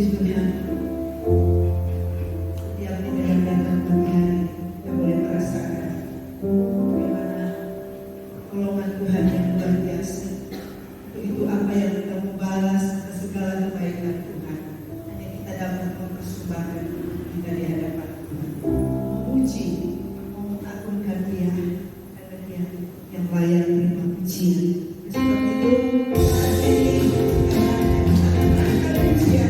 Puji Tuhan. Setiap kita yang datang pagi hari, kita boleh merasakan bagaimana pertolongan Tuhan yang luar biasa. Itu apa yang kita mau balas atas segala kebaikan Tuhan. Hanya kita dapat mempersembahkan kita di hadapan Tuhan, memuji, mengagungkan Dia, karena Dia yang layak terima pujian. Sebab itu hari ini kita akan pujian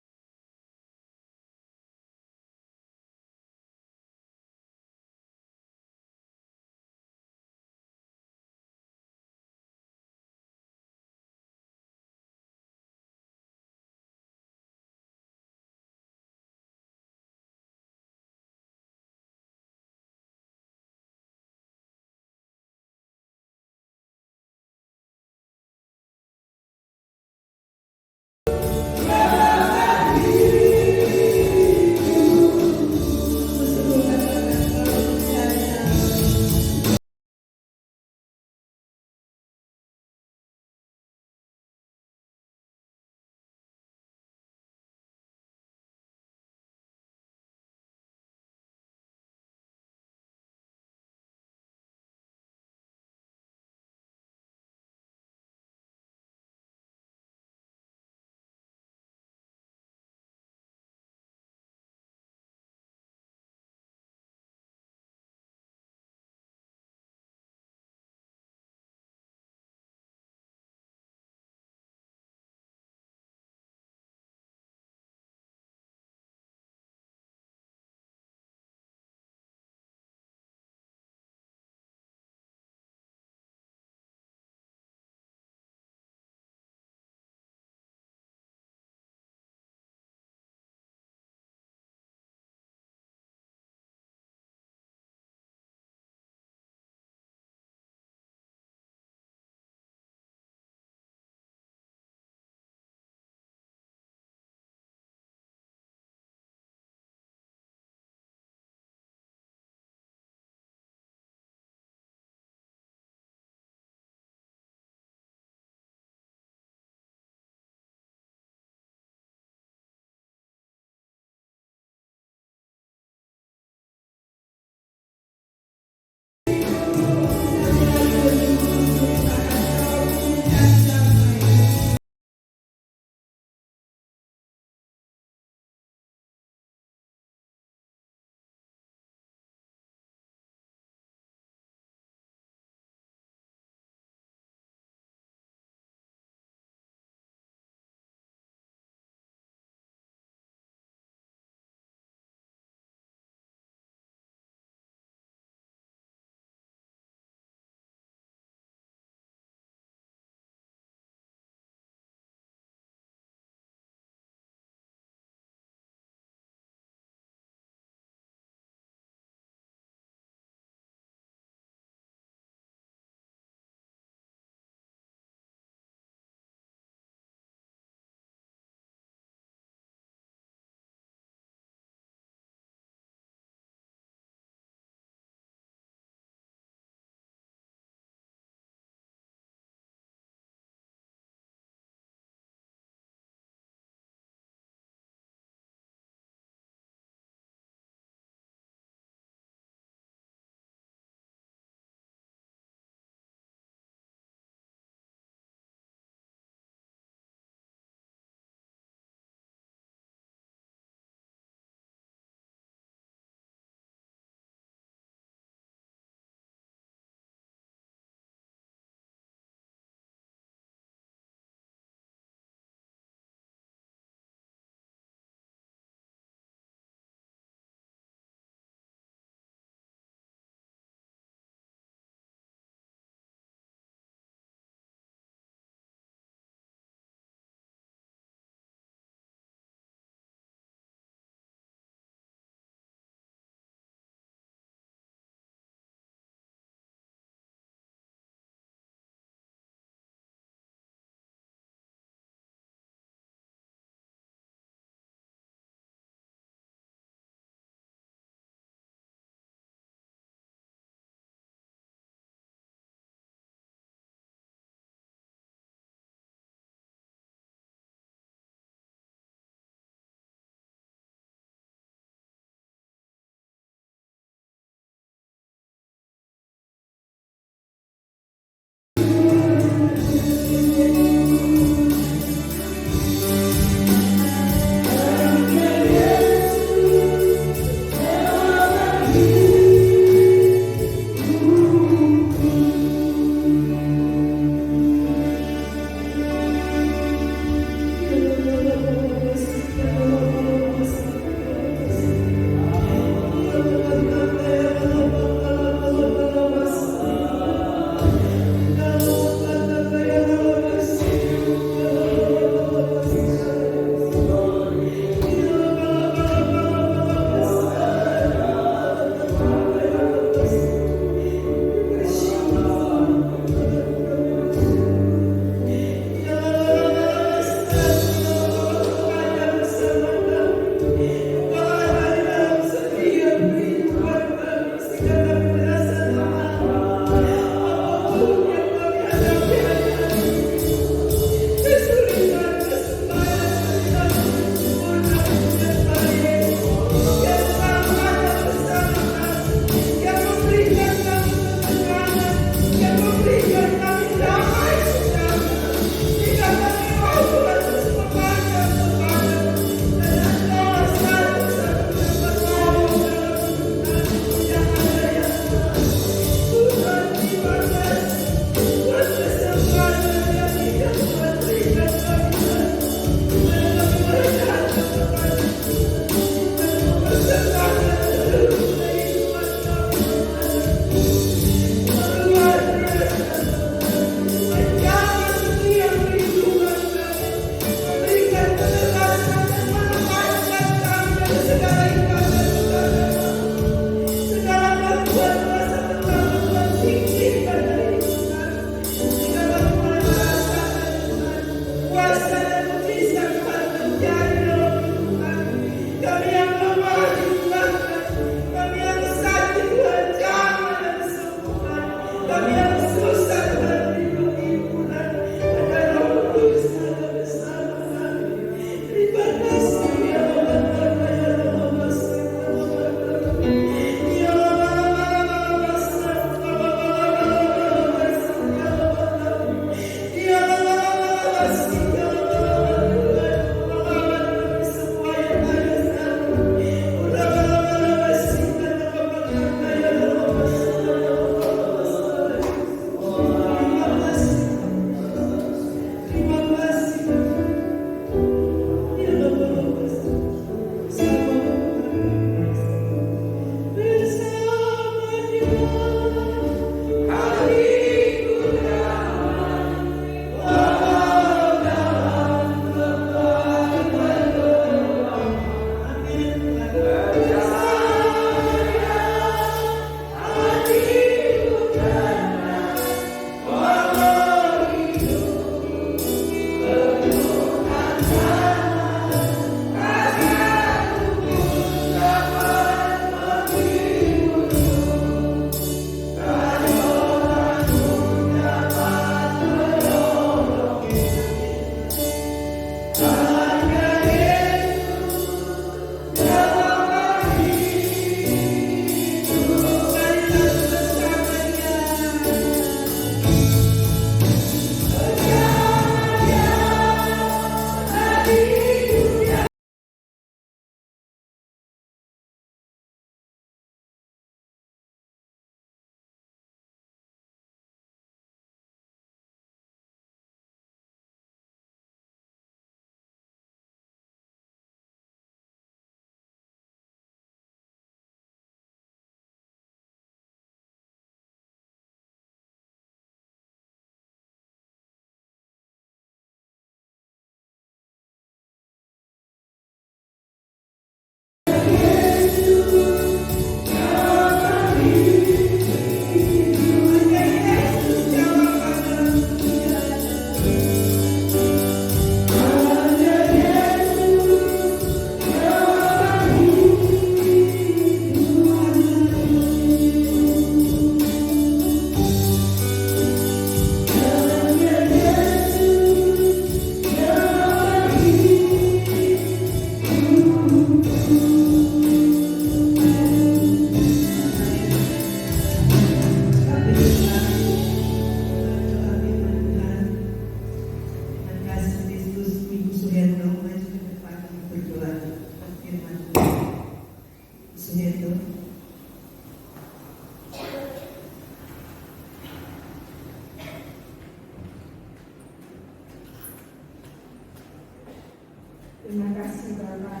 Terima kasih Bapak.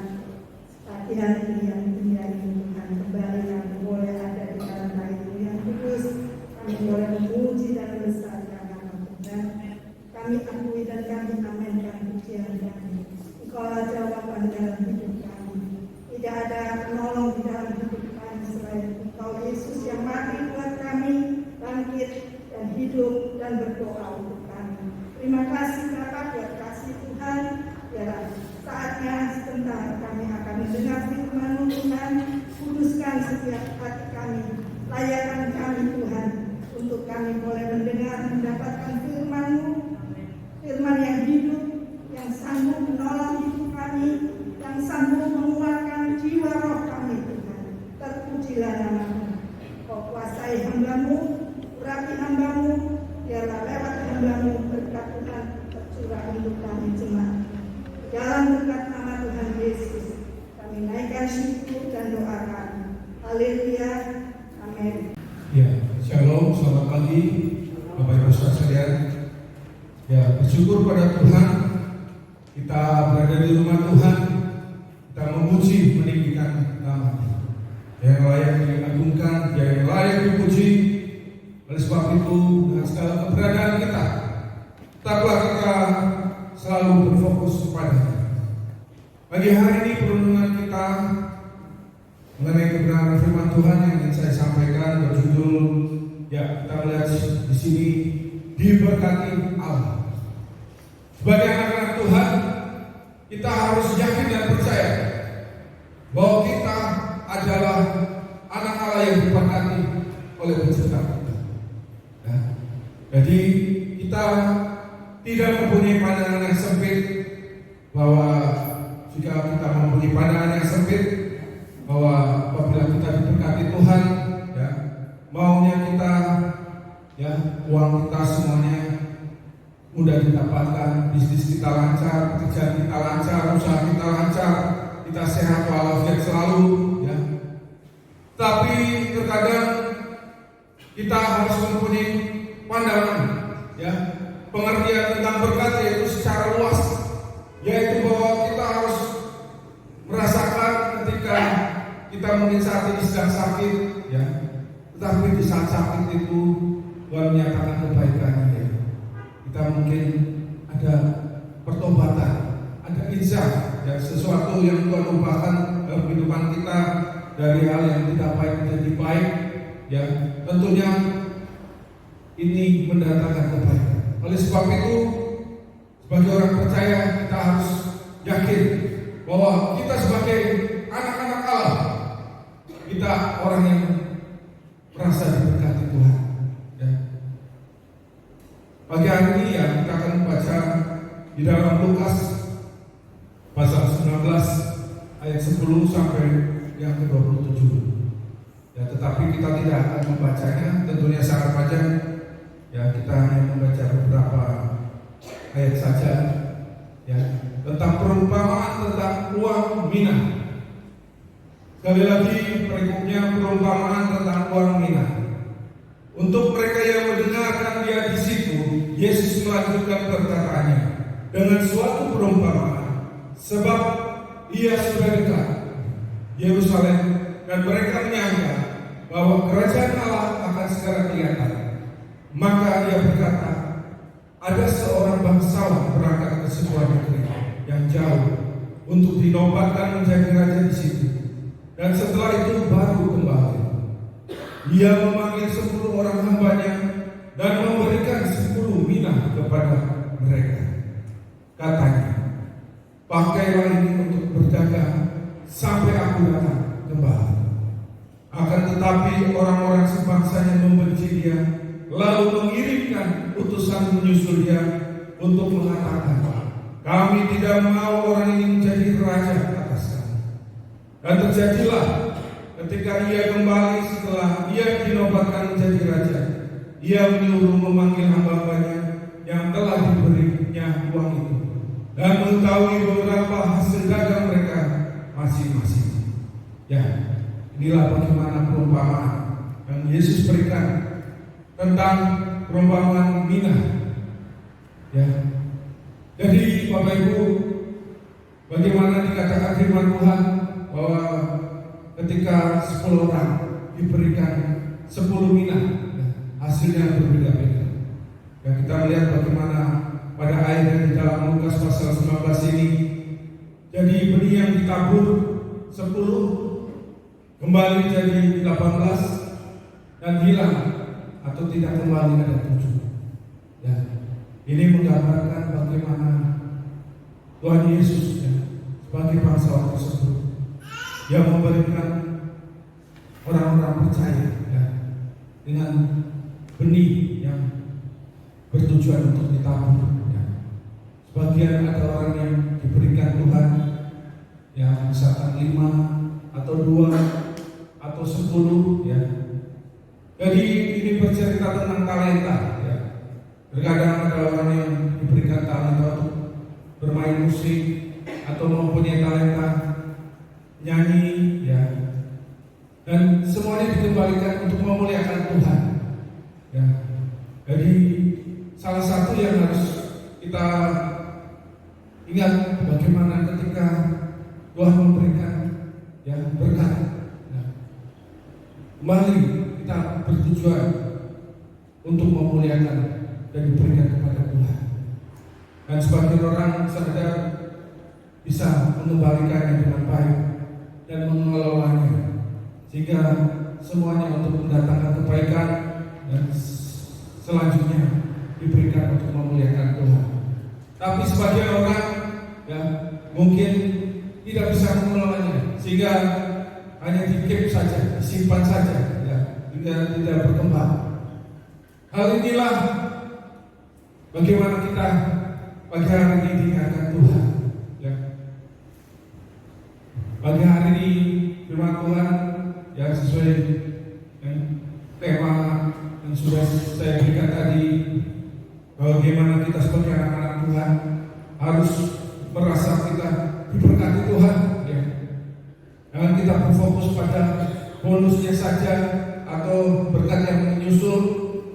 Pagi hari ini yang dimuliakan Tuhan, kembali kami boleh ada di dalam baitmu yang kudus. Kami boleh memuji dan melestarikan nama Tuhan. Kami akui dan kami aminkan pujian kami. Engkaulah jawaban dalam hidup kami. Tidak ada penolong di dalam hidup kami selain Engkau Yesus yang mati buat kami, bangkit dan hidup dan berdoa untuk kami. Terima kasih Bapak buat kasih Tuhan. Ya, saatnya sebentar kami akan mendengar firman Tuhan. Kuduskan setiap hati kami, layakkan kami Tuhan, untuk kami boleh mendengar, mendapatkan firman-Mu, firman yang hidup, yang sanggup menolong hidup kami, yang sanggup menguatkan jiwa roh kami Tuhan. Terpujilah nama-Mu. Kau kuasai hamba-Mu, urapi hamba-Mu, biarlah lewat hamba-Mu berkat Tuhan tercurah untuk kami jemaat. Dalam berkat nama Tuhan Yesus, kami naikkan syukur dan doa kami. Haleluya. Amin. Ya, shalom, selamat pagi Bapak Ibu sekalian. Ya, bersyukur pada Tuhan kita berada di rumah Tuhan, kita memuji, meninggikan nama yang layak diagungkan, yang layak dipuji. Oleh sebab itu, dengan segala keberadaan kita, tetaplah kita selalu berfokus kepada pagi hari ini perundungan kita mengenai kebenaran firman Tuhan yang ingin saya sampaikan berjudul, ya, kita melihat di sini, diberkati Allah. Sebagai anak-anak Tuhan, kita harus yakin dan percaya bahwa kita adalah anak Allah yang diberkati oleh Pencipta kita. Ya. Jadi kita tidak mempunyai pandangan yang sempit, bahwa jika kita mempunyai pandangan yang sempit bahwa apabila kita diberkati Tuhan, ya, maunya kita, ya, uang kita semuanya mudah kita dapatkan, bisnis kita lancar, pekerjaan kita lancar, usaha kita lancar, kita sehat walafiat selalu, ya. Tapi terkadang kita harus mempunyai pandangan, ya, pengertian tentang berkat yaitu secara luas, yaitu bahwa kita harus merasakan ketika kita mungkin saat ini sedang sakit, ya, tetapi di saat sakit itu Tuhan menyatakan kebaikannya, ya. Kita mungkin ada pertobatan, ada insyaf, ya, sesuatu yang Tuhan ubahkan dalam kehidupan kita dari hal yang tidak baik menjadi baik, ya. Tentunya ini mendatangkan kebaikan. Oleh sebab itu, sebagai orang percaya kita harus yakin bahwa kita sebagai anak-anak Allah, kita orang yang merasa diberkati Tuhan, ya. Pagi hari ini ya kita akan membaca di dalam Lukas pasal 19 ayat 10 sampai yang ke-27. Ya, tetapi kita tidak akan membacanya, tentunya sangat panjang. Ya, kita hanya membaca beberapa ayat saja, ya, tentang perumpamaan tentang uang mina. Sekali lagi perikopnya perumpamaan tentang uang mina. Untuk mereka yang mendengarkan dia di situ, Yesus melanjutkan perkataannya dengan suatu perumpamaan, sebab ia sudah dekat Yerusalem dan mereka menyangka bahwa kerajaan Allah akan segera kelihatan. Maka ia berkata, ada seorang bangsawan berangkat ke sebuah negeri yang jauh untuk dinobatkan menjadi raja di situ. Dan setelah itu baru kembali. Ia memanggil 10 orang hambanya dan memberikan 10 mina kepada mereka. Katanya, pakailah ini untuk berdagang sampai aku datang kembali. Akan tetapi orang-orang sebangsanya membenci dia, lalu mengirimkan utusan menyusul dia untuk mengatakan, kami tidak mau orang ini menjadi raja atas kami. Dan terjadilah ketika ia kembali setelah ia dinobatkan menjadi raja, ia menyuruh memanggil hamba-hambanya yang telah diberinya uang itu dan mengetahui beberapa hasil dagang mereka masing-masing. Ya, inilah bagaimana perumpamaan yang Yesus berikan tentang perumpamaan mina. Ya, jadi Bapak Ibu, bagaimana dikatakan firman Tuhan bahwa ketika 10 orang diberikan 10 mina, hasilnya berbeda-beda. Dan kita lihat bagaimana pada akhirnya di dalam Lukas pasal 19 ini, jadi benih yang ditabur 10 kembali jadi 18 dan hilang atau tidak kembali ada 7. Ya, ini menggambarkan bagaimana Tuhan Yesus, ya, sebagai bangsawan tersebut yang memberikan orang-orang percaya, ya, dengan benih yang bertujuan untuk ditabur. Ya. Sebagian ada orang yang diberikan Tuhan, ya, misalkan 5 atau 2 atau 10, ya. Jadi ini bercerita tentang talenta, ya. Terkadang ada orang yang diberikan talenta untuk bermain musik atau mempunyai talenta nyanyi, ya. Dan semuanya dikembalikan untuk memuliakan Tuhan. Ya. Jadi salah satu yang harus kita ingat bagaimana ketika Tuhan memberikan, ya, berkat, ya, kembali kita bertujuan untuk memuliakan dan diberikan kepada Tuhan. Dan sebagian orang sadar bisa mengembalikannya dengan baik dan mengelolanya sehingga semuanya untuk mendatangkan kebaikan dan selanjutnya diberikan untuk memuliakan Tuhan. Tapi sebagian orang, ya, mungkin tidak bisa mengelolanya sehingga hanya dikeep saja, disimpan saja, ya, tidak berkembang. Hal inilah bagaimana kita pagi hari ini diingatkan Tuhan, ya. Pagi hari ini firman Tuhan, ya, sesuai dengan tema yang sudah saya berikan tadi, bagaimana kita sebagai anak-anak Tuhan harus merasa kita diberkati Tuhan, ya. Jangan kita berfokus pada bonusnya saja atau berkat yang menyusul,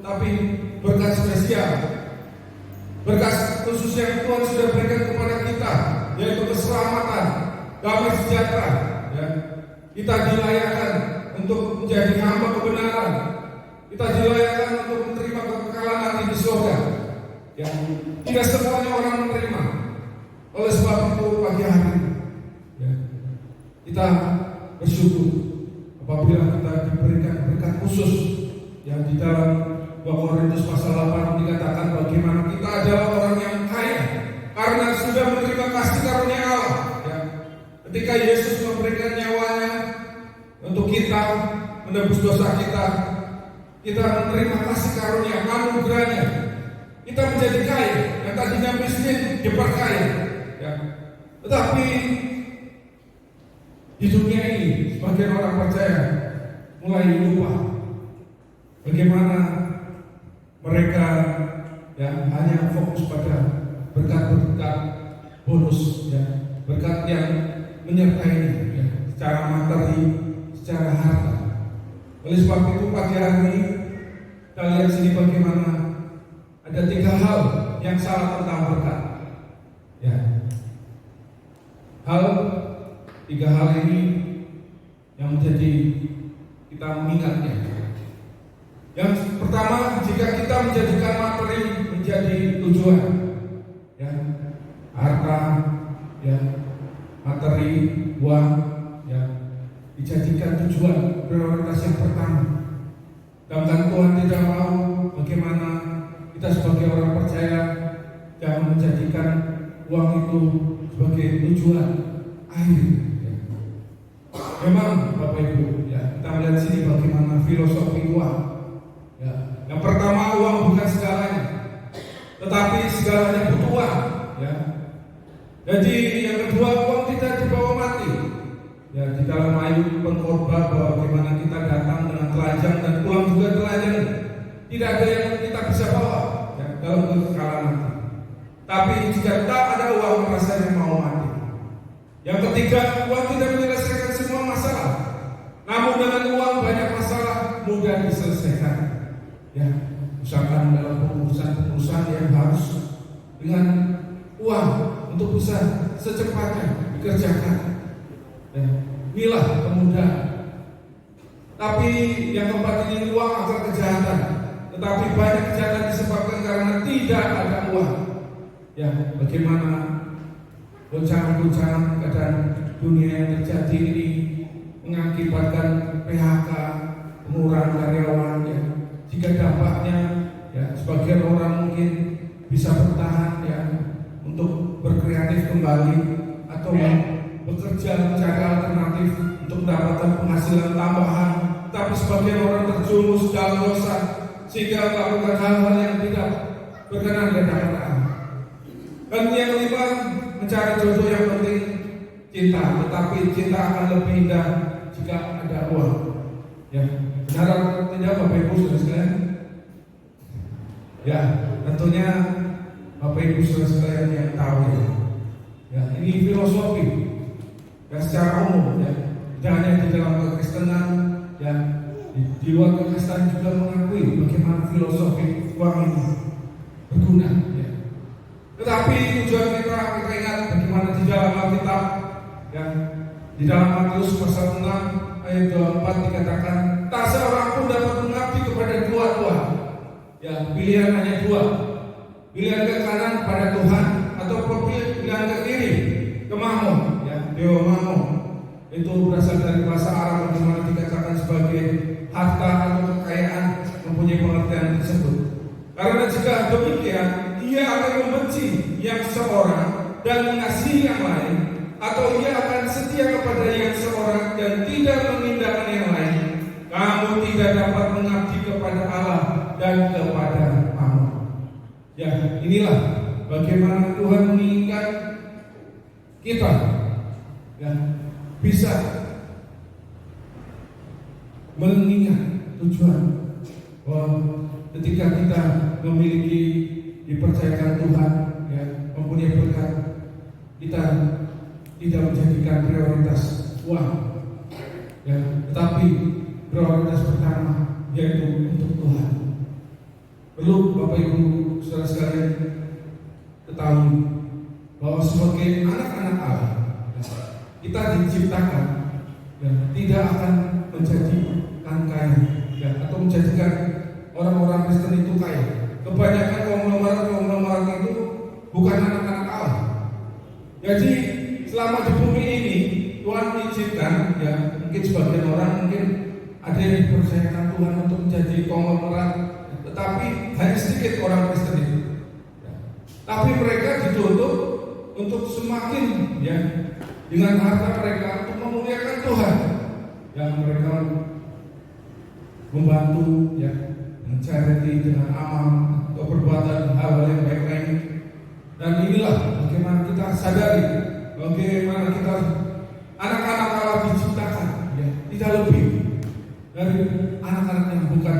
tapi berkat spesial, berkat khusus yang Tuhan sudah berikan kepada kita, yaitu keselamatan, damai sejahtera, ya. Kita dilayakkan untuk menjadi hamba kebenaran, kita dilayakkan untuk menerima kekekalan nanti di surga, ya. Tidak semuanya orang menerima. Oleh sebab itu pagi hari, ya, kita bersyukur apabila kita diberikan berkat khusus, yang di dalam 2 Korintus pasal 8 dikatakan bagaimana kita adalah orang yang kaya karena sudah menerima kasih karunia Allah, ya. Ketika Yesus memberikan nyawanya untuk kita menebus dosa kita menerima kasih karunia anugerahnya, kita menjadi kaya. Yang tadinya miskin diperkaya, ya. Tetapi di dunia ini sebagian orang percaya mulai lupa bagaimana mereka yang hanya fokus pada berkat-berkat bonus, ya, berkat yang menyertai, ya, secara materi, secara harta. Oleh sebab itu pagi hari ini kita lihat sini bagaimana ada 3 hal yang salah tentang berkat, ya. 3 hal ini yang menjadi kita mengingatnya. Yang pertama, jika kita menjadikan materi menjadi tujuan, ya, harta, ya, materi, uang, ya, dijadikan tujuan prioritas yang pertama. Sedangkan Tuhan tidak mau bagaimana kita sebagai orang percaya jangan menjadikan uang itu sebagai tujuan akhir. Ya. Memang Bapak Ibu, ya, kita melihat sini bagaimana filosofi uang. Ya. Yang pertama, uang bukan segalanya, tetapi segalanya butuh uang. Ya. Jadi yang kedua, uang tidak dibawa mati. Ya, di dalam Ayub pengkhotbah bahwa bagaimana kita datang dengan telanjang dan pulang juga telanjang. Tidak ada yang kita bisa bawa, ya, dalam kekekalan nanti. Tapi jika tak ada uang, rasanya mau mati. Yang ketiga, uang tidak menyelesaikan semua masalah. Namun dengan uang banyak masalah mudah diselesaikan. Ya, misalkan dalam pengurusan yang harus dengan uang untuk bisa secepatnya dikerjakan. Ya, inilah kemudahan. Tapi yang keempat ini, uang agar kejahatan. Tetapi banyak kejahatan disebabkan karena tidak ada uang. Ya, bagaimana goncangan-goncangan keadaan dunia yang terjadi ini mengakibatkan PHK, pengurangan karyawan, ya. Jika dampaknya, ya, sebagian orang mungkin bisa bertahan, ya, untuk berkreatif kembali atau bekerja mencari alternatif untuk mendapatkan penghasilan tambahan, tapi sebagian orang terjumus dalam dosa sehingga melakukan hal-hal yang tidak berkenan di hadapan Allah. Dan yang kelima, mencari jodoh yang penting cinta, tetapi cinta akan lebih indah jika ada uang. Ya, benar atau tidak Bapak Ibu saudara sekalian? Ya, tentunya Bapak Ibu saudara sekalian yang tahu, ya. Ya, ini filosofi. Ya, secara umum, ya, tidak hanya di dalam kekristenan, ya, di luar kekristenan juga mengakui bagaimana filosofi uang ini berguna, ya. Tetapi tujuan kita ingat bagaimana di dalam Alkitab, ya, di dalam Matius pasal 6 ayat 24 dikatakan, tak seorang pun dapat mengabdi kepada dua tuhan. Ya, pilihan hanya 2. Pilihan ke kanan pada Tuhan atau pilihan ke kiri ke Mammon, ya, dewa Mammon. Itu berasal dari bahasa Arab di mana dikatakan sebagai harta atau kekayaan mempunyai pengertian tersebut. Karena jika demikian, ia akan membenci yang seorang dan mengasihi yang lain, atau ia akan setia kepada yang seorang dan tidak mengindahkan yang lain. Kamu tidak dapat mengabdi kepada Allah dan kepada Mammon. Ya, inilah bagaimana Tuhan menginginkan kita, ya, bisa mengingat tujuan bahwa ketika kita memiliki dipercayakan Tuhan, ya, mempunyai berkat, kita tidak menjadikan prioritas uang, ya, tetapi prioritas pertama yaitu untuk Tuhan. Perlu Bapak Ibu saudara sekalian ketahui bahwa sebagai anak-anak Allah, kita diciptakan dan tidak akan menjadikan kaya, ya, atau menjadikan orang-orang Kristen itu kaya. Kebanyakan konglomerat itu bukan anak-anak Allah. Jadi selama di bumi ini Tuhan izinkan, ya, mungkin sebagian orang mungkin ada yang dipercayakan Tuhan untuk menjadi konglomerat, tetapi hanya sedikit orang Kristen itu. Ya. Tapi mereka dituntut untuk semakin, ya, dengan harta mereka untuk memuliakan Tuhan, yang mereka membantu, ya, dengan charity, dengan amal, atau perbuatan hal yang baik lain. Dan inilah bagaimana kita sadari, bagaimana kita anak-anak Allah diciptakan, ya, tidak lebih dari anak-anak yang bukan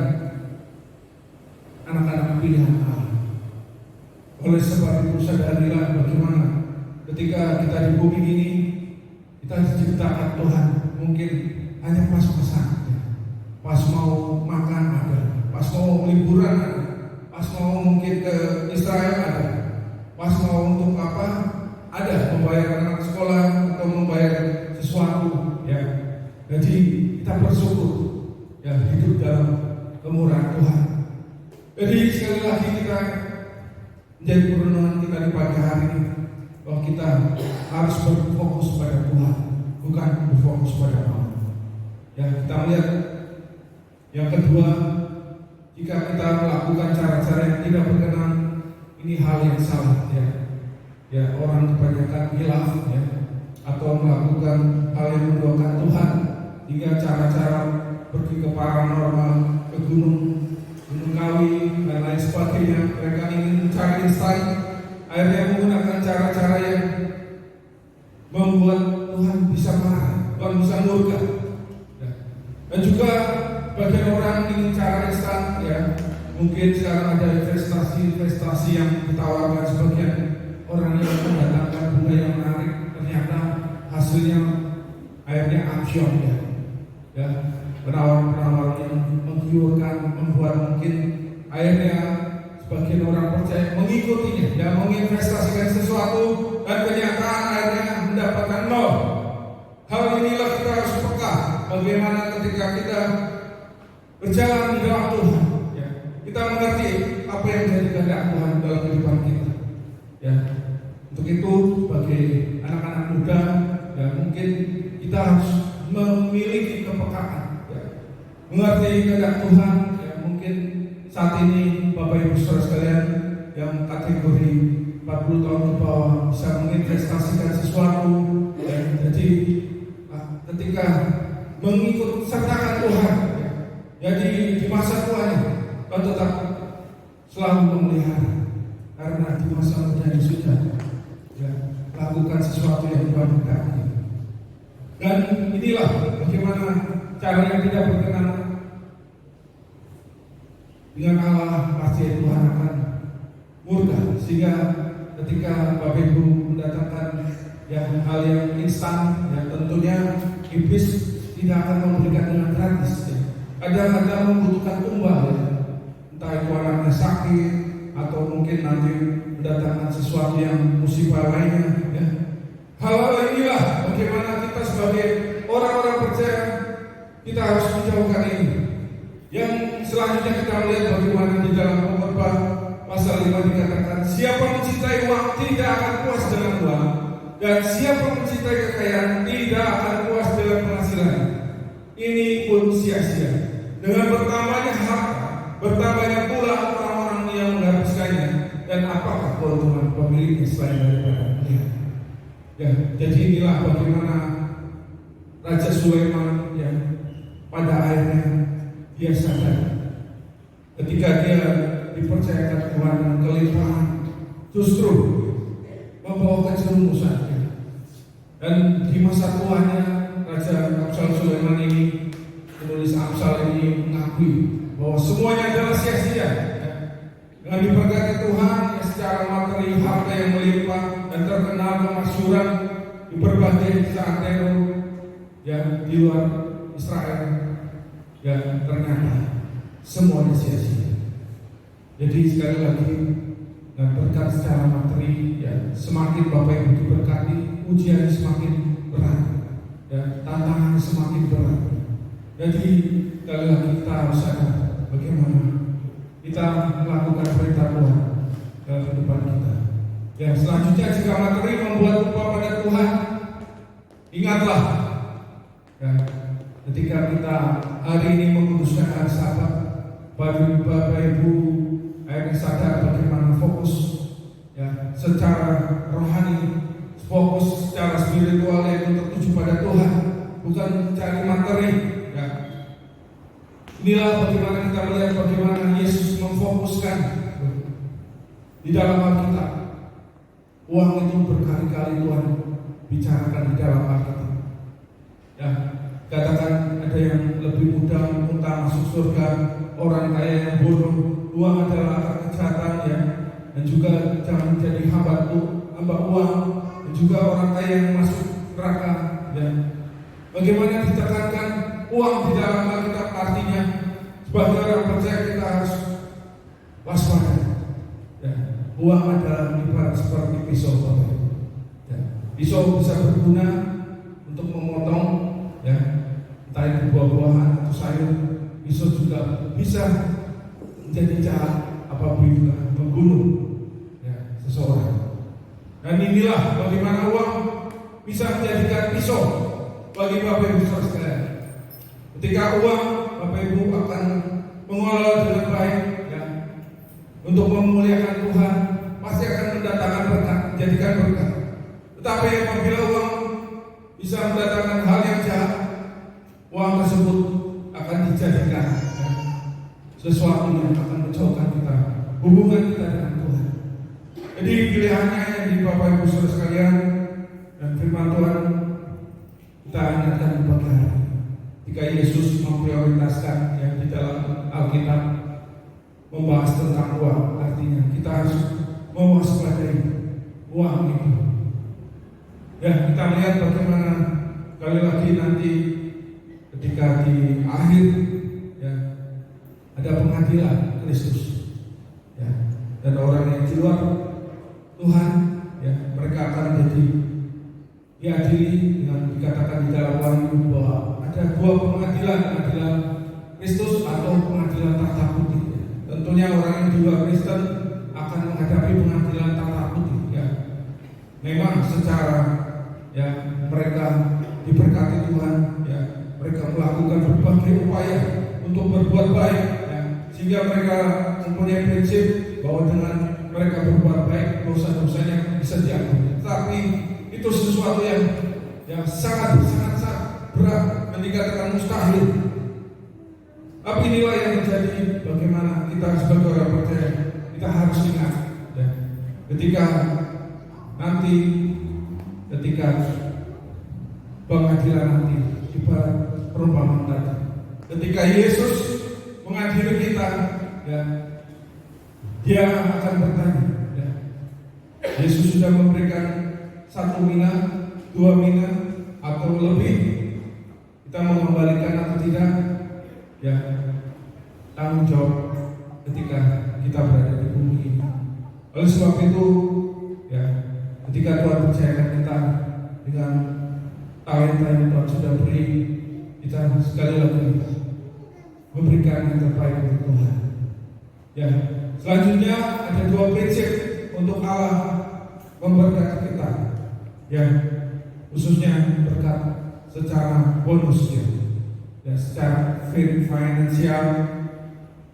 anak-anak pilihan Allah. Oleh sebab itu sadarilah bagaimana ketika kita di bumi ini kita diciptakan Tuhan, mungkin hanya pas-pasan, ya. Pas mau makan ada, pas mau liburan ada, pas mau mungkin ke Israel ada, pas mau untuk apa ada, membayar anak sekolah atau membayar sesuatu, ya. Jadi kita bersyukur, ya, hidup dalam kemurahan Tuhan. Jadi sekali lagi kita menjadi perenungan kita di pagi hari ini, bahwa kita harus berfokus pada Tuhan, bukan berfokus pada manusia. Ya, kita lihat yang kedua, jika kita melakukan cara-cara yang tidak berkenan, ini hal yang salah, ya. Ya, orang kebanyakan hilaf, ya, atau melakukan hal yang mendoakan Tuhan, hingga cara-cara pergi ke paranormal, ke gunung kawi dan lain sebagainya. Mereka ingin mencari instan, akhirnya menggunakan cara-cara yang membuat Tuhan bisa marah, Tuhan bisa murka. Ya. Dan juga bagian orang ingin cara instan, ya. Mungkin sekarang ada investasi yang ditawarkan sebagian orang yang mendatangkan bunga yang menarik, ternyata hasilnya akhirnya aksion, ya. Ya, penawaran-penawaran yang menggiurkan, membuat mungkin akhirnya sebagian orang percaya mengikutinya, ya, menginvestasikan sesuatu dan kenyataan akhirnya mendapatkan nol. Hal inilah kita harus peka bagaimana ketika kita berjalan di dalam Tuhan, ya, kita mengerti apa yang menjadi kehendak Tuhan dalam kehidupan kita, ya. Untuk itu sebagai anak-anak muda, ya, mungkin kita harus memiliki kepekaan, ya, mengerti kehendak Tuhan, ya. Mungkin saat ini Bapak Ibu saudara sekalian yang kategori 40 tahun ke bawah bisa menginvestasikan sesuatu, ya. Jadi ketika mengikut sertakan Tuhan, ya, jadi di masa tua ini kau tetap selalu memelihara, karena di masa muda ini sudah, ya, lakukan sesuatu yang Tuhan berkati. Dan inilah bagaimana cara yang tidak berkenan dengan Allah, pasti Tuhan akan murka. Sehingga ketika Bapak Ibu mendatangkan yang hal yang instan, ya, tentunya iblis tidak akan memberikan dengan gratis, ya. Kadang-kadang membutuhkan tumbal, ya. Entah itu anaknya sakit atau mungkin nanti mendatangkan sesuatu yang musibah lainnya, ya. Hal-hal inilah bagaimana kita sebagai orang-orang percaya kita harus menjauhkan ini. Yang selanjutnya kita melihat bagaimana di dalam Pengkhotbah pasal 5 dikatakan, siapa mencintai uang tidak akan puas dengan uang, dan siapa mencintai kekayaan tidak akan puas dengan penghasilan. Ini pun sia-sia. Dengan bertambahnya harta, bertambahnya pula orang-orang yang menghabiskannya, dan apakah keuntungan pemiliknya selain daripada dia. Ya, jadi inilah bagaimana Raja Sulaiman, ya, pada akhirnya dia sadar ketika dia dipercayakan Tuhan dengan kelimpahan, justru membawa kejerumusan. Dan di masa tuanya Raja Amsal Sulaiman ini, penulis Amsal ini mengakui bahwa semuanya adalah sia-sia, ya. dengan diberkati Tuhan ya, secara materi, harta yang melimpah dan terkenal kemasyhuran di berbagai santero yang di luar Israel, ya ternyata semuanya sia-sia. Jadi sekali lagi, dan berkat secara materi ya, semakin Bapak Ibu diberkati, ujian semakin berat ya, tantangan semakin berat. Jadi sekali lagi kita harus sadar bagaimana kita melakukan perintah Tuhan dalam kehidupan kita. Ya, selanjutnya jika materi membuat lupa pada Tuhan, ingatlah ya, ketika kita hari ini menguduskan hari Sabat, Bapak Ibu akhirnya sadar bagaimana fokus ya secara rohani, fokus secara spiritual yaitu tertuju pada Tuhan, bukan cari materi ya. Inilah bagaimana kita melihat bagaimana Yesus memfokuskan di dalam Alkitab. Uang itu berkali-kali Tuhan bicarakan di dalam Alkitab. Ya, katakan ada yang lebih mudah utang masuk surga, orang kaya yang bodoh. Uang adalah akar kejahatan ya, dan juga jangan menjadi hamba uang, dan juga orang kaya yang masuk neraka ya. Bagaimana ditekankan uang di dalam Alkitab, artinya sebagai orang percaya kita harus waspada ya. Uang adalah ibarat seperti pisau Bapak Ibu ya. Pisau bisa berguna untuk memotong ya, entah itu buah-buahan atau sayur. Pisau juga bisa menjadi jahat apabila membunuh ya, seseorang. Dan inilah bagaimana uang bisa menjadikan pisau bagi Bapak Ibu sekalian. Ketika uang Bapak Ibu akan mengelola dengan baik ya, untuk memuliakan Tuhan, pasti akan mendatangkan berkat, menjadikan berkat. Tetapi apabila uang bisa mendatangkan hal yang jahat, uang tersebut akan dijadikan ya, sesuatu yang akan menjauhkan kita, hubungan kita dengan Tuhan. Jadi pilihannya yang di Bapak Ibu saudara sekalian, dan firman Tuhan kita ingatkan di pagi hari. Jika Yesus memprioritaskan yang di dalam Alkitab membahas tentang uang, artinya kita harus mewaspadai uang itu. Ya, kita lihat bagaimana kali lagi nanti ketika di akhir ya, ada pengadilan Kristus ya, dan orang yang di luar Tuhan ya, mereka akan jadi diadili dengan dikatakan di dalam Wahyu bahwa ada dua pengadilan Kristus atau pengadilan tata putih. Tentunya orang yang di luar Kristen akan menghadapi pengadilan tata putih ya. Memang secara ya mereka diberkati Tuhan ya, mereka melakukan berbagai upaya untuk berbuat baik ya, sehingga mereka mempunyai prinsip bahwa dengan mereka berbuat baik dosa-dosanya bisa diampuni. Tapi itu sesuatu yang sangat berat, dikatakan mustahil. Tapi inilah yang menjadi bagaimana kita sebagai orang percaya, kita harus ingat ya, ketika pengadilan nanti ibarat perumpamaan tadi, ketika Yesus mengadili kita ya, dia akan bertanya ya, Yesus sudah memberikan 1 mina, 2 mina atau lebih, kita mau mengembalikan atau tidak ya, tanggung jawab ketika kita berada di bumi ini. Oleh sebab itu ya, ketika Tuhan percayakan kita dengan talenta yang Tuhan sudah beri, kita sekali lagi memberikan yang terbaik untuk Tuhan ya. Selanjutnya ada 2 prinsip untuk Allah memberkati kita ya, khususnya berkat secara bonus ya, secara finansial.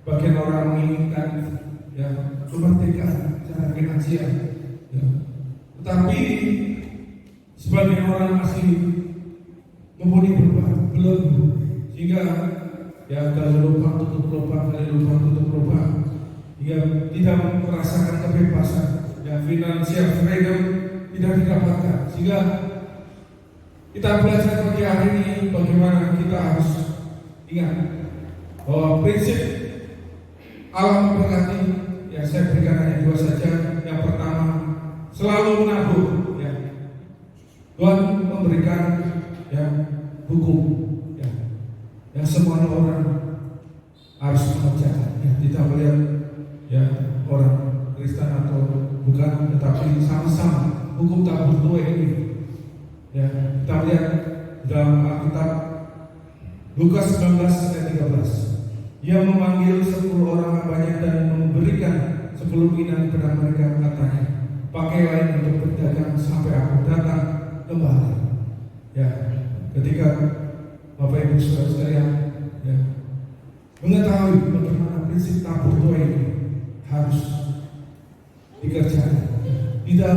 Bagian orang menginginkan ya kemerdekaan secara finansial ya. Tetapi sebagian orang masih mempunyai belum, sehingga ya kalau lubang tutup lubang, hingga tidak merasakan kebebasan ya, financial freedom tidak didapatkan. Sehingga kita belajar pagi hari ini bagaimana kita harus ingat bahwa prinsip Allah memberkati ya, ya saya berikan hanya 2 saja. Yang pertama, selalu menabur. Ya. Tuhan memberikan ya hukum ya, yang semua orang harus mengerjakan. Ya, tidak melihat ya orang Kristen atau bukan, tetapi sama-sama hukum tabur tuai ini. Ya, kita lihat dalam Alkitab Lukas 19 ayat 13. Ia memanggil 10 orang hambanya dan memberikan 10 minan kepada mereka, katanya, pakailah untuk berdagang sampai aku datang kembali. Ya, ketika Bapak Ibu Saudara sekalian ya, mengetahui bagaimana prinsip tabur tuai ini harus dikerjakan, tidak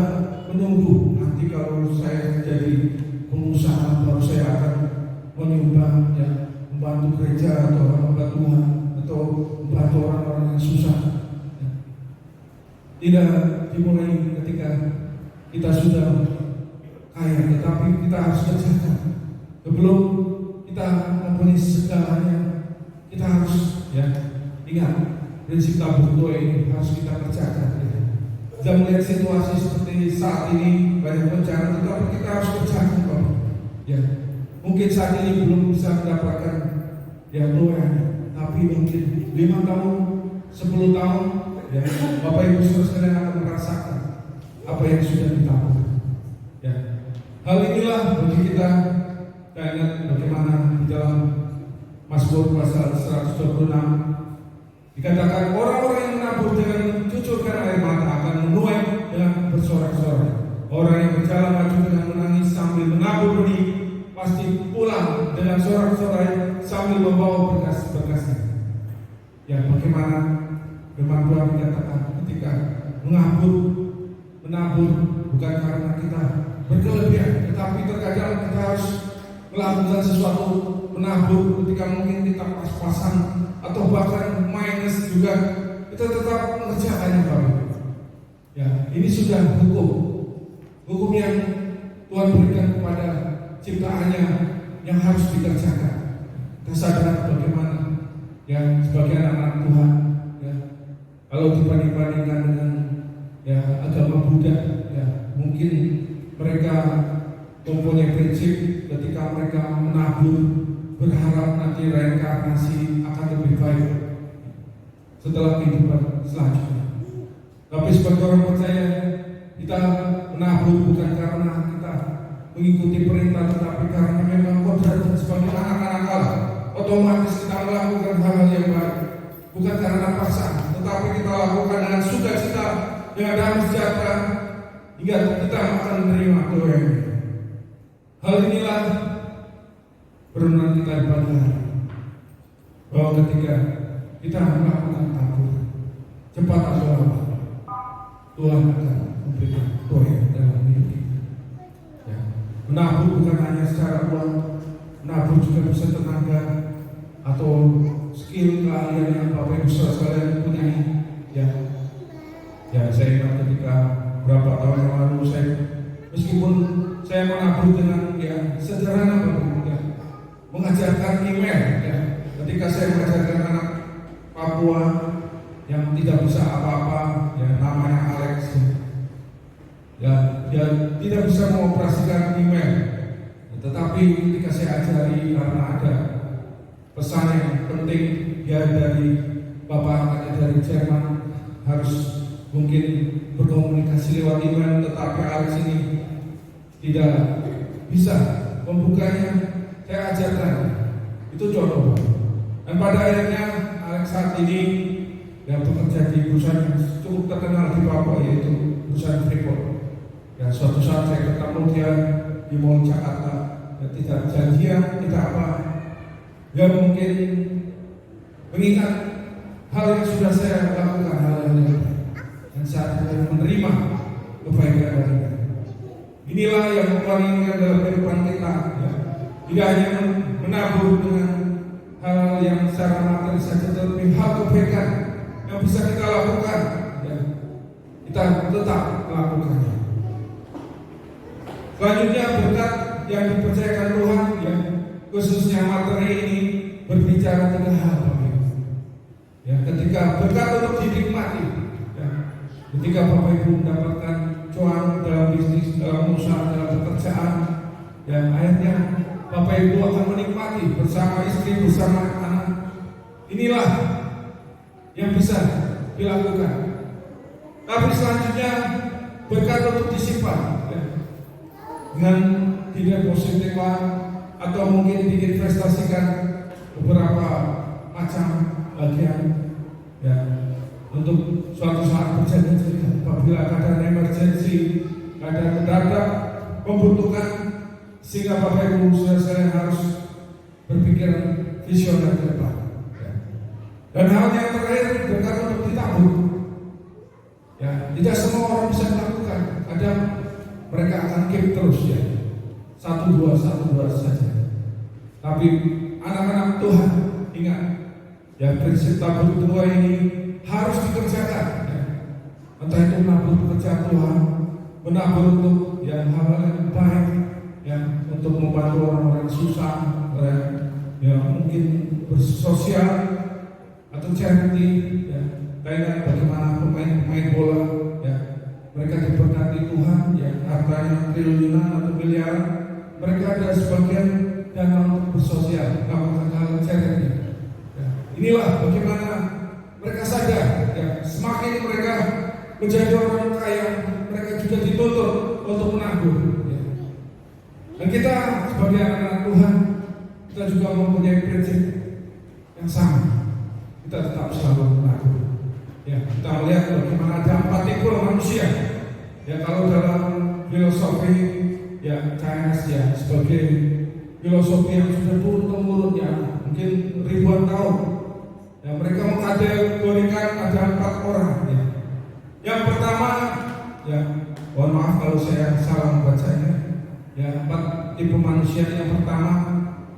menunggu nanti kalau saya jadi pengusaha baru saya akan menyumbang ya, membantu gereja atau membantu Tuhan atau membantu orang-orang yang susah ya. Tidak dimulai ketika kita sudah kaya, tetapi kita harus kerjakan sebelum kita mempunyai segalanya. Kita harus ya ingat prinsip tabur tuai ini harus kita kerjakan ya. Kita melihat situasi seperti saat ini banyak bencana, tetapi kita harus kerjakan Bapak. Ya, mungkin saat ini belum bisa mendapatkan ya doa, tapi mungkin 5 tahun, 10 tahun, ya Bapak Ibu Saudara sekalian akan merasakan apa yang sudah ditabur. Ya, hal inilah bagi kita ingat bagaimana di dalam Mazmur pasal 126 dikatakan orang-orang yang menabur dengan mencucurkan air mata akan menuai dengan bersorak-sorai. Orang yang berjalan maju dengan menangis sambil menabur benih pasti pulang dengan sorak-sorai sambil membawa berkas-berkasnya. Ya, bagaimana firman Tuhan dikatakan ketika menabur bukan karena kita berkelebihan, tetapi terkadang kita harus melakukan sesuatu, menabur ketika mungkin kita pas-pasan atau bahkan minus juga, kita tetap mengerjakannya Bapak. Ya, ini sudah hukum yang Tuhan berikan kepada ciptaannya yang harus dikerjakan. Kita sadar bagaimana ya sebagai anak Tuhan ya, kalau dibanding-bandingkan dengan ya agama Buddha ya, mungkin mereka mempunyai prinsip ketika mereka menabur berharap nanti reinkarnasi akan lebih baik setelah kehidupan selanjutnya. Tapi sebagai orang percaya, kita menabur bukan karena kita mengikuti perintah, tetapi karena memang kodrat sebagai anak-anak Allah. Otomatis kita melakukan hal-hal yang baik, bukan karena paksaan, tetapi kita lakukan dengan sukacita, dengan damai sejahtera, hingga kita akan menerima doa ini. Hal inilah perenungan kita di pagi hari, bahwa ketika kita melakukan tabur, cepat atau lambat Tuhan akan memberikan doa dalam hidup kita. Ya. Menabur bukan hanya secara uang, menabur juga bisa tenaga atau skill keahlian yang Bapak Ibu Saudara sekalian punyai. Ya, saya ingat ketika berapa tahun yang lalu meskipun saya menabur dengan ya sederhana Bapak, ya, mengajarkan email ya. Ketika saya mengajarkan anak Papua yang tidak bisa apa-apa, ya namanya Alex, ya dia tidak bisa mengoperasikan email, ya, tetapi ketika saya ajari karena ada pesan yang penting ya dari bapak dari Jerman harus mungkin berkomunikasi lewat email, tetapi Alex ini tidak bisa membukanya. Saya ajarkan, itu contoh. Dan pada akhirnya Alex saat ini yang bekerja di perusahaan yang cukup terkenal di Papua, yaitu perusahaan Freeport. Ya, suatu saat saya ketemu dia di Mall Jakarta, ya, tidak janjian, tidak apa. Ya mungkin mengingat hal yang sudah saya lakukan, hal-hal yang baik, dan saat itu menerima kebaikan dari dia. Inilah yang Tuhan inginkan dalam kehidupan kita. Ya. Tidak hanya menabur dengan hal yang secara materi saja, tetapi hal kebaikan yang bisa kita lakukan, ya, kita tetap melakukannya. Selanjutnya berkat yang dipercayakan Tuhan, ya, khususnya materi ini berbicara 3 hal. Ya, ketika berkat untuk dinikmati, ya, Ketika Bapak Ibu mendapatkan cuan dalam bisnis, dalam usaha, dalam pekerjaan, yang akhirnya Bapak Ibu akan menikmati bersama istri, bersama anak. Inilah yang bisa dilakukan. Tapi selanjutnya berkat untuk disimpan dengan didepositkan atau mungkin diinvestasikan beberapa macam bagian ya, untuk suatu saat berjalan-jalan apabila keadaan emergensi, keadaan mendadak membutuhkan, sehingga Bapak Ibu saudara harus berpikir visioner ke depan. Dan hal yang terakhir berkat untuk ditabung. Ya, tidak semua orang bisa melakukan. Kadang mereka akan keep terus ya, 1-2 saja. Tapi anak-anak Tuhan ingat, ya prinsip tabur kedua ini harus dikerjakan. Ya. Entah itu menabur pekerjaan Tuhan, menabur untuk yang hal-hal yang baik, ya, untuk membantu orang-orang susah, orang yang mungkin bersosial atau charity. Ya. Kayak bagaimana pemain bola, ya, mereka diberkati Tuhan, ya, hartanya triliunan atau miliaran, mereka ada sebagian dana untuk bersosial, melakukan hal charity. Ya. Inilah bagaimana mereka sadar, ya, semakin mereka menjadi orang kaya, mereka juga dituntut untuk menabur. Ya. Dan kita sebagai anak-anak Tuhan, kita juga mempunyai prinsip yang sama. Kita tetap selalu menabur. Ya, kita melihat bagaimana ada 4 ekor manusia. Ya, kalau dalam filosofi ya Chinese ya, sebagai filosofi yang sudah turun-temurun ya, mungkin ribuan tahun. Ya, mereka mengkategorikan ada 4 orang. Ya. Yang pertama, ya, mohon maaf kalau saya salah membacanya. Ya, 4 tipe manusia. Yang pertama,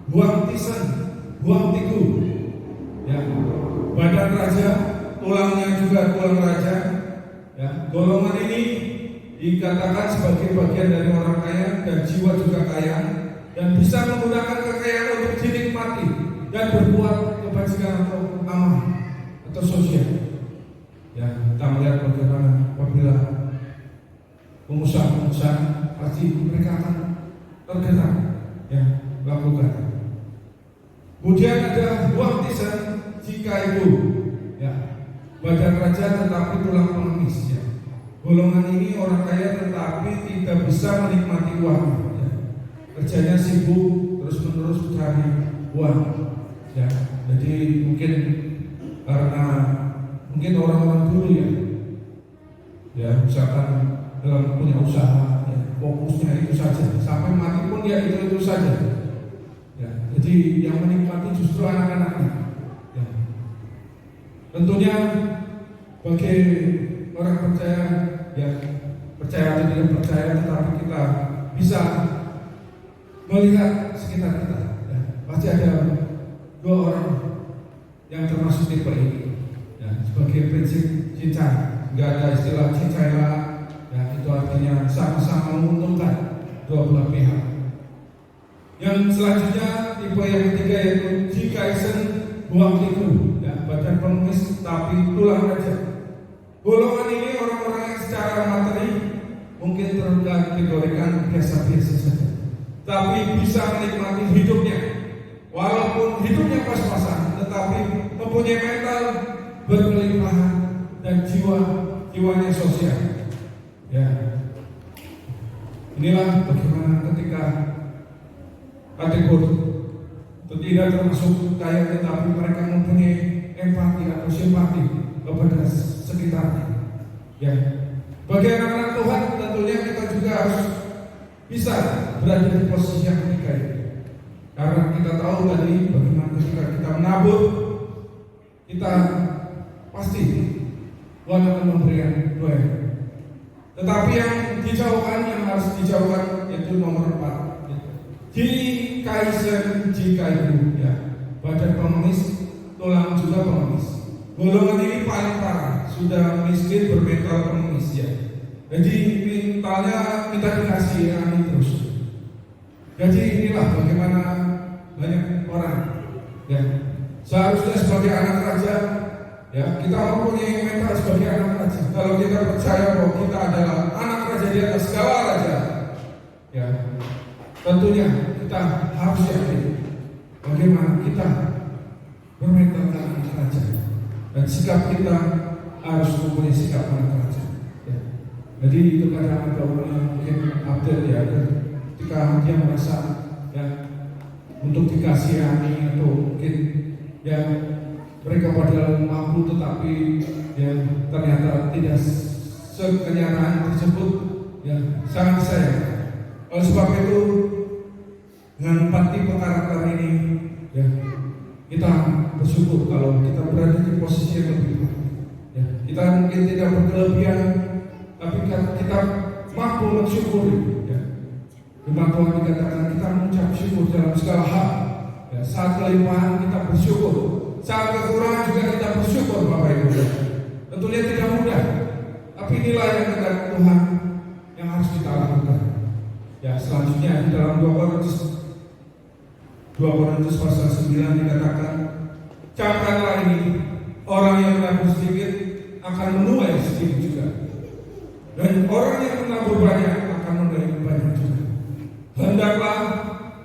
buang tisan, buang tiku. Ya, badan raja, tulangnya juga tulang raja. Ya, golongan ini dikatakan sebagai bagian dari orang kaya dan jiwa juga kaya dan bisa menggunakan kekayaan untuk dinikmati dan berbuat kebajikan atau amal atau sosial. Ya, kita melihat bagaimana apabila pengusaha-pengusaha pasti mereka akan tergerak ya melakukan. Kemudian ada buang tisan jika itu ya, badan raja tetapi tulang pengemis ya. Golongan ini orang kaya tetapi tidak bisa menikmati uang ya. Kerjanya sibuk terus-menerus mencari uang ya. Jadi mungkin karena mungkin orang-orang dulu ya misalkan dalam punya usaha ya, fokusnya itu saja sampai mati pun ya itu saja ya. Jadi yang menikmati justru anak-anaknya ya. Tentunya bagi orang percaya ya, percaya atau tidak percaya, tetapi kita bisa melihat sekitar kita ya. Pasti ada 2 orang yang termasuk tipe ini ya, sebagai prinsip cincai. Nggak ada istilah cincai lah ya, itu artinya sama-sama menguntungkan dua belah pihak. Yang selanjutnya tipe yang ketiga yaitu jikaisen buang tiku ya, badan pengemis tapi tulang raja. Golongan ini orang-orang yang secara materi mungkin terkategorikan biasa-biasa saja, tapi bisa menikmati hidupnya walaupun hidupnya pas-pasan, tetapi mempunyai mental berkelimpahan dan jiwanya sosial ya. Inilah bagaimana ketika kategori itu tidak termasuk kaya tetapi mereka mempunyai empati atau simpati kepada sekitarnya ya. Bagi anak-anak Tuhan tentunya kita juga harus bisa berada di posisi yang ketiga ini, karena kita tahu tadi bagaimana ketika kita menabur kita pasti Tuhan akan memberikan doa. Tetapi yang dijauhkan, yang harus dijauhkan yaitu nomor 4 jikaisen jika itu ya, badan pengemis tulang juga pengemis. Golongan ini paling parah, sudah miskin bermental pengemis ya. Jadi mentalnya kita dikasihani terus. Jadi inilah bagaimana banyak orang ya, seharusnya sebagai anak raja Ya, kita mempunyai mental sebagai anak raja. Kalau kita percaya bahwa kita adalah anak raja di atas segala raja, ya, tentunya kita harus yakin bagaimana kita bermental anak raja, dan sikap kita harus mempunyai sikap anak raja. Ya. Jadi itu kadang ada orang yang mungkin update ya, ketika dia merasa ya untuk dikasihani atau mungkin ya mereka padahal mampu tetapi ya ternyata tidak sekenyataan tersebut, ya sangat sayang. Oleh sebab itu dengan 4 tipe karakter ini ya kita bersyukur kalau kita berada di posisi yang lebih baik. Ya, kita mungkin tidak berkelebihan, tapi kita mampu mensyukuri. Ya. Firman Tuhan dikatakan kita mengucap syukur dalam segala hal. Ya, saat kelimpahan kita bersyukur, saat kekurangan juga kita bersyukur, Bapak Ibu. Tentunya tidak mudah, tapi inilah yang kehendak Tuhan yang harus kita lakukan. Ya, selanjutnya di dalam 2 Korintus pasal 9 dikatakan, camkanlah ini, orang yang menabur sedikit akan menuai sedikit juga, dan orang yang menabur banyak akan menuai banyak juga. Hendaklah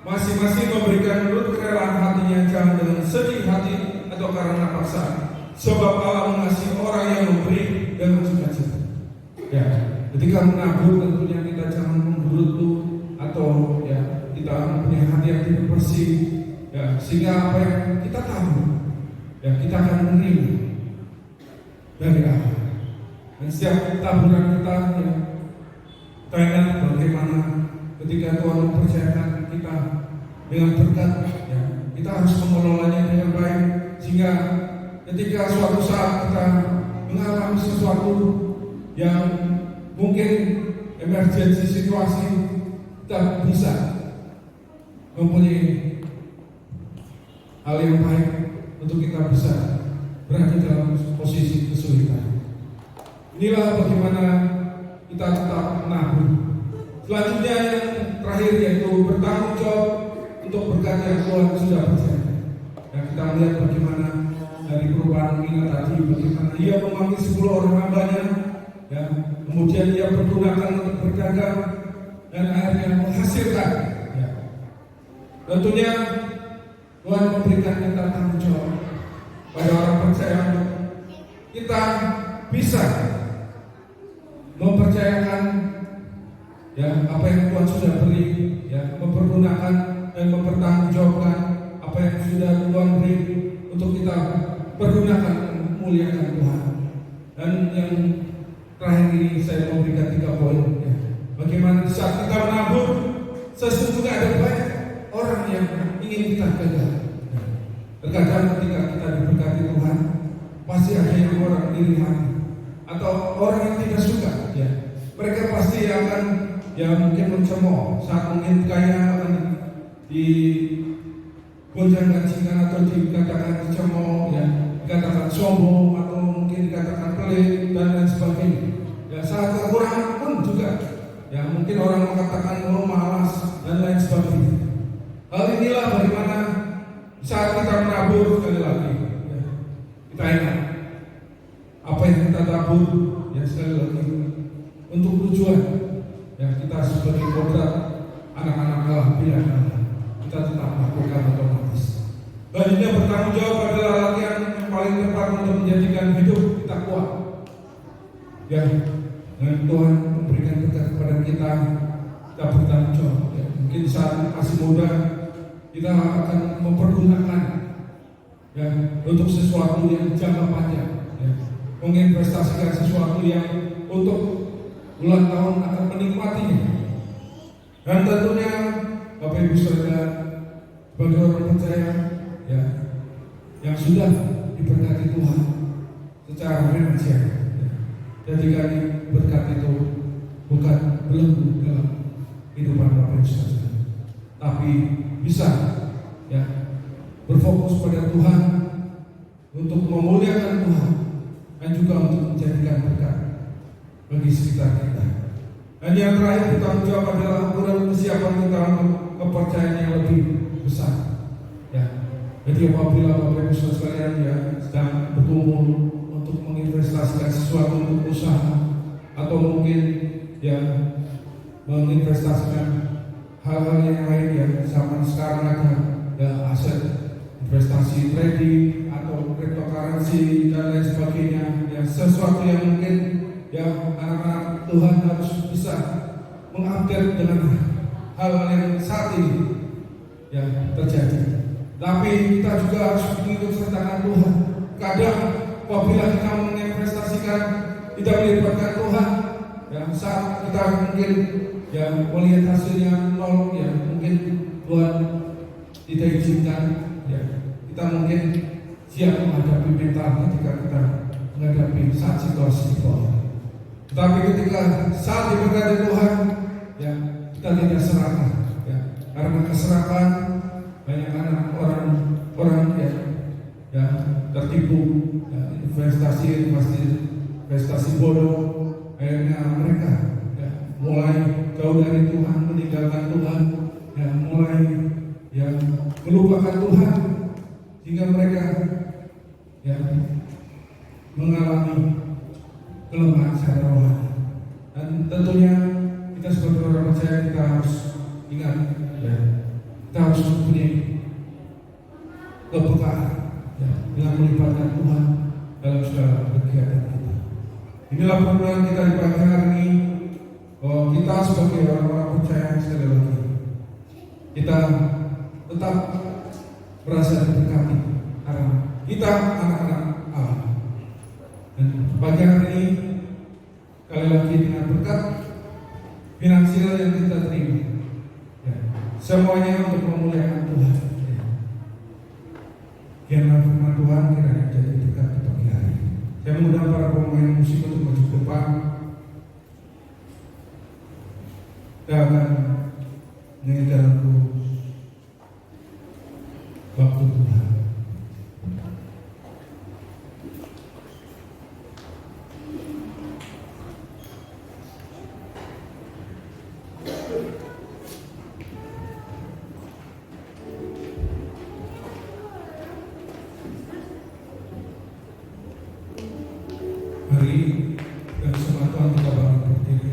masing-masing memberikan menurut kerelaan hatinya, jangan dengan sedih hati atau karena paksa, sebab Allah mengasihi orang yang memberi dengan sukacita. Ya, ketika menabur tentunya kita jangan menggerutu atau ya kita mempunyai hati yang tidak bersih, ya sehingga apa yang kita tabur ya kita akan menerima dari Allah. Dan setiap taburan kita ya kita ingat bagaimana ketika Tuhan mempercayakan kita dengan berkat, ya kita harus mengelolanya dengan baik, sehingga ketika suatu saat kita mengalami sesuatu yang mungkin emergency situasi, kita bisa mempunyai hal yang baik untuk kita bisa berada dalam posisi kesulitan. Inilah bagaimana kita tetap menabur. Selanjutnya yang terakhir yaitu bertanggung jawab untuk berkat yang Tuhan sudah percayakan. Dan kita melihat bagaimana dari perubahan Mina tadi, bagaimana ia memanggil 10 orang hambanya, ya, kemudian ia pergunakan untuk berdagang dan akhirnya menghasilkan. Ya. Tentunya Tuhan memberikan kita tanggung jawab pada orang percaya untuk kita bisa mempercayakan ya apa yang Tuhan sudah beri, ya mempergunakan dan mempertanggungjawabkan apa yang sudah Tuhan beri untuk kita pergunakan memuliakan Tuhan. Dan yang terakhir ini saya memberikan 3 poin. Ya. Bagaimana saat kita menabur, sesungguhnya ada banyak orang yang ingin kita gagal. Ya. Terkadang ketika kita diberkati Tuhan, pasti ada yang orang iri hati atau orang yang tidak suka. Ya. Mereka pasti akan ya mungkin mencemooh saat mungkin kaya akan digonjang-ganjingkan atau dikatakan cemooh, ya, dikatakan sombong atau mungkin dikatakan pelit dan lain sebagainya. Ya saat kekurangan pun juga, ya mungkin orang mengatakan malas dan lain sebagainya. Hal inilah bagaimana saat kita menabur, sekali lagi, ya, kita ingat apa yang kita tabur, ya sekali lagi untuk tujuan. Ya kita sebagai kodrat anak-anak Allah pilihan Allah, kita tetap melakukan otomatis. Selanjutnya bertanggung jawab adalah latihan yang paling tepat untuk menjadikan hidup kita kuat. Ya, dan Tuhan memberikan berkat kepada kita bertanggung jawab. Ya, mungkin saat masih muda kita akan mempergunakan ya untuk sesuatu yang jangka panjang. Ya, menginvestasikan sesuatu yang untuk ulang tahun akan menikmatinya. Dan tentunya Bapak Ibu Saudara sebagai orang percaya ya yang sudah diberkati Tuhan secara finansial, ya, jadikan berkat itu bukan belenggu dalam kehidupan Bapak Ibu Saudara, tapi bisa ya berfokus pada Tuhan untuk memuliakan Tuhan dan juga untuk menjadikan berkat bagi sekitar kita. Dan yang terakhir bertanggung jawab adalah ukuran kesiapan kita untuk kepercayaan yang lebih besar. Ya, jadi apabila Bapak Ibu sekalian ya sedang bertumbuh atau mungkin ya menginvestasikan hal-hal yang lain ya. Zaman sekarang ada ya aset investasi trading atau cryptocurrency dan lain sebagainya, ya sesuatu yang mungkin ya anak-anak Tuhan harus bisa mengupdate dengan hal-hal yang saat ini ya terjadi. Tapi kita juga harus mengikut sertakan Tuhan. Kadang apabila kita menginvestasikan tidak melibatkan Tuhan, ya saat kita mungkin ya melihat hasilnya nol, ya mungkin Tuhan tidak izinkan, ya kita mungkin siap menghadapi mental ketika kita menghadapi saat situasi di bawah. Tetapi ketika saat diberkati Tuhan, ya kita tidak serakah, ya karena keserakan banyak anak orang ya tertipu, ya, investasi bodoh, akhirnya mereka ya mulai jauh dari Tuhan, meninggalkan Tuhan, ya mulai ya melupakan Tuhan, sehingga mereka ya mengalami kelemahan secara rohani. Dan tentunya kita sebagai orang percaya kita harus ingat, ya kita harus mempunyai kepekaan ya, dengan melibatkan Tuhan dalam segala kegiatan kita. Inilah perbuatan kita di pagi hari ini, bahwa kita sebagai orang-orang percaya sekali lagi kita tetap merasa diberkati karena kita anak-anak Allah. Dan pagi hari ini sekali lagi dengan berkat finansial yang kita terima, ya, semuanya untuk memuliakan Tuhan. Kiranya firman Tuhan kiranya jadi berkat di pagi hari ini. Saya mengundang para pemain musik untuk maju ke depan dan akan menyanyikan lagu Waktu Tuhan. Mari dan semua kita bangun berdiri.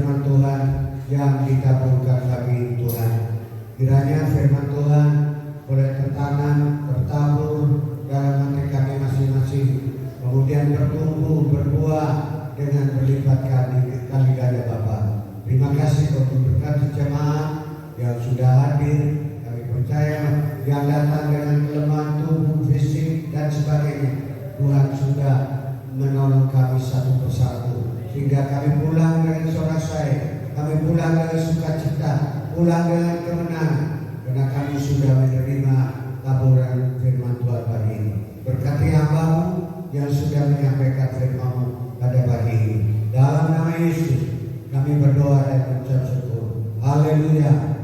firman Tuhan yang dikabulkan bagi Tuhan. Kiranya firman Tuhan boleh tertanam, tertabur dalam hati kami masing-masing, kemudian bertumbuh, berbuah dengan berlipat kali ganda Bapa. Terima kasih untuk berkat jemaat yang sudah hadir. Kami percaya yang datang dengan kelemahan tubuh, fisik dan sebagainya, Tuhan sudah menolong kami satu persatu, sehingga kami pulang dengan sorak-sorai, kami pulang dengan sukacita, pulang dengan kemenangan, karena kami sudah menerima taburan firman Tuhan pagi ini. Berkati hamba-Mu yang sudah menyampaikan firman-Mu pada pagi ini. Dalam nama Yesus kami berdoa dan mengucap syukur. Haleluya.